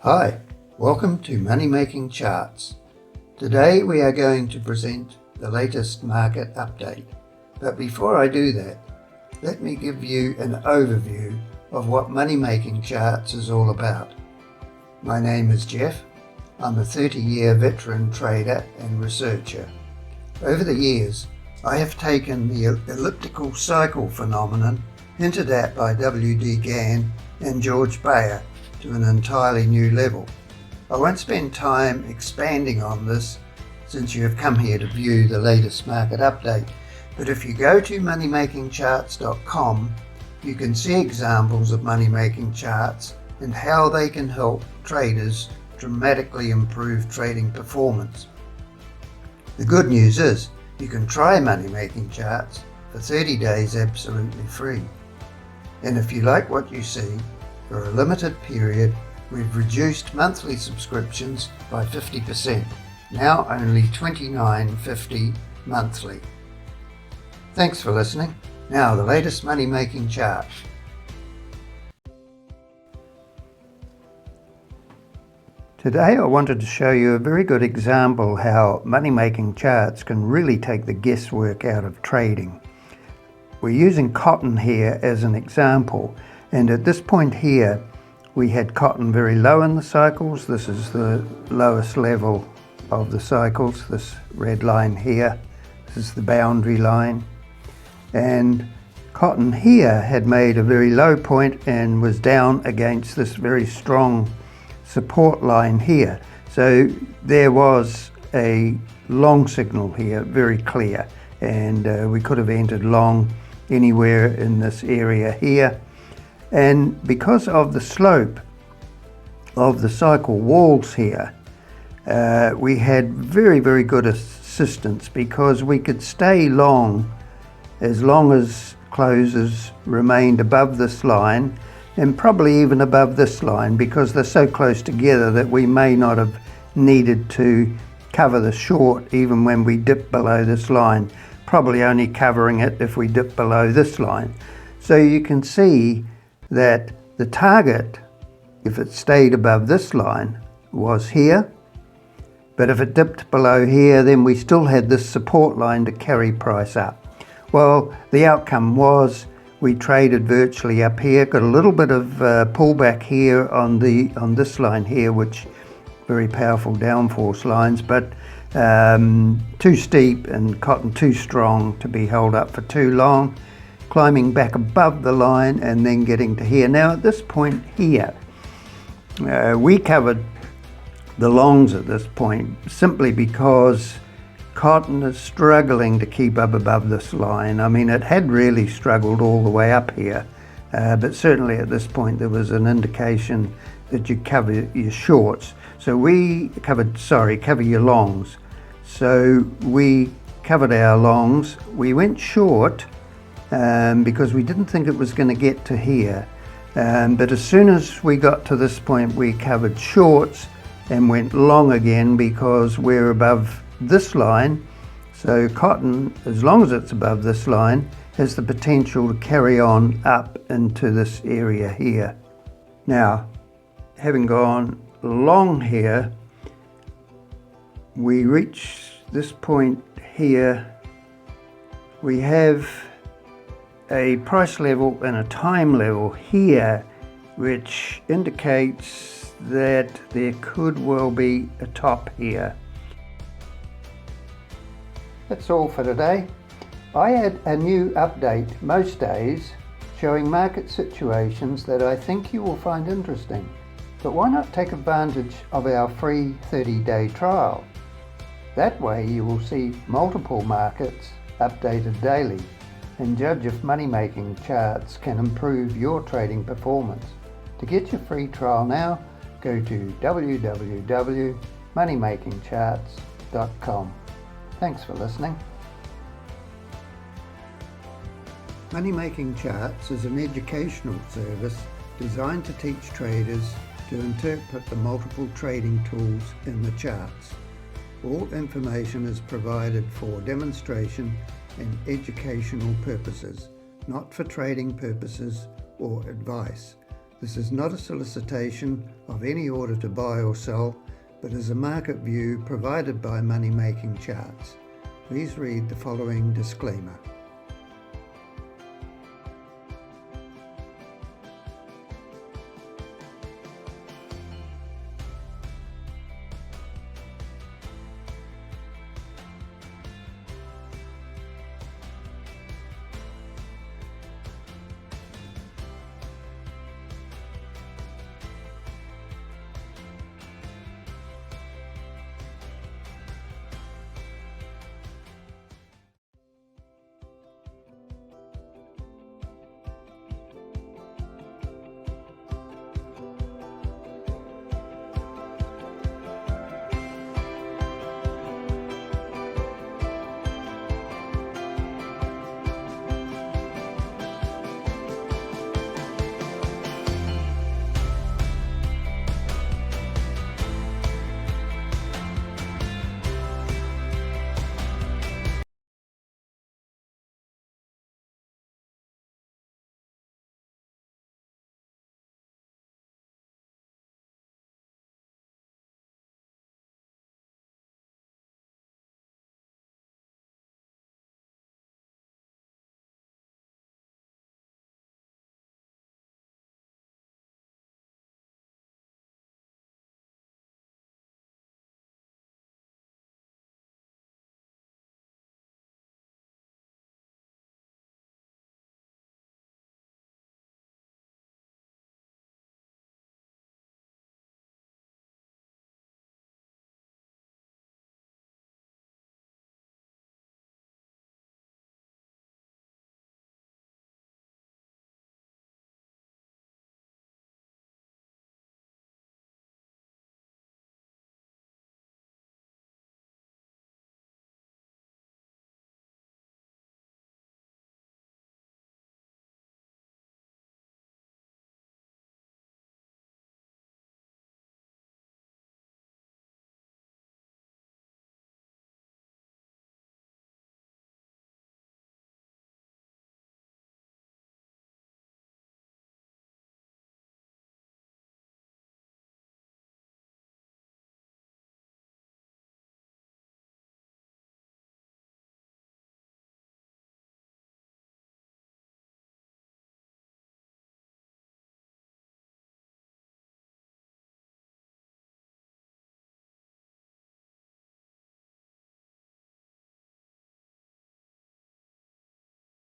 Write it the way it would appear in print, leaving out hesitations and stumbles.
Hi, welcome to Money Making Charts. Today we are going to present the latest market update. But before I do that, let me give you an overview of what Money Making Charts is all about. My name is Jeff. I'm a 30-year veteran trader and researcher. Over the years, I have taken the elliptical cycle phenomenon hinted at by W.D. Gann and George Bayer to an entirely new level. I won't spend time expanding on this since you have come here to view the latest market update, but if you go to moneymakingcharts.com, you can see examples of money making charts and how they can help traders dramatically improve trading performance. The good news is you can try money making charts for 30 days absolutely free. And if you like what you see, for a limited period, we've reduced monthly subscriptions by 50%, now only $29.50 monthly. Thanks for listening. Now the latest money making chart. Today I wanted to show you a very good example how money making charts can really take the guesswork out of trading. We're using cotton here as an example. And at this point here, we had cotton very low in the cycles. This is the lowest level of the cycles, this red line here. This is the boundary line. And cotton here had made a very low point and was down against this very strong support line here. So there was a long signal here, very clear. And we could have entered long anywhere in this area here. And because of the slope of the cycle walls here, we had very, very good assistance because we could stay long as closes remained above this line and probably even above this line because they're so close together that we may not have needed to cover the short even when we dip below this line, probably only covering it if we dip below this line. So you can see that the target, if it stayed above this line, was here. But if it dipped below here, then we still had this support line to carry price up. Well, the outcome was we traded virtually up here, got a little bit of pullback here on this line here, which very powerful downforce lines, but too steep and cotton too strong to be held up for too long. Climbing back above the line and then getting to here. Now at this point here, we covered the longs at this point simply because cotton is struggling to keep up above this line. I mean, it had really struggled all the way up here, but certainly at this point there was an indication that you cover your shorts. So we cover your longs. So we covered our longs. We went short because we didn't think it was going to get to here. But as soon as we got to this point, we covered shorts and went long again because we're above this line. So cotton, as long as it's above this line, has the potential to carry on up into this area here. Now, having gone long here, we reach this point here. We have a price level and a time level here, which indicates that there could well be a top here. That's all for today. I add a new update most days showing market situations that I think you will find interesting. But why not take advantage of our free 30-day trial? That way you will see multiple markets updated daily and judge if money making charts can improve your trading performance. To get your free trial now, go to www.moneymakingcharts.com. Thanks for listening. Money Making Charts is an educational service designed to teach traders to interpret the multiple trading tools in the charts. All information is provided for demonstration and educational purposes, not for trading purposes or advice. This is not a solicitation of any order to buy or sell, but is a market view provided by Money Making Charts. Please read the following disclaimer.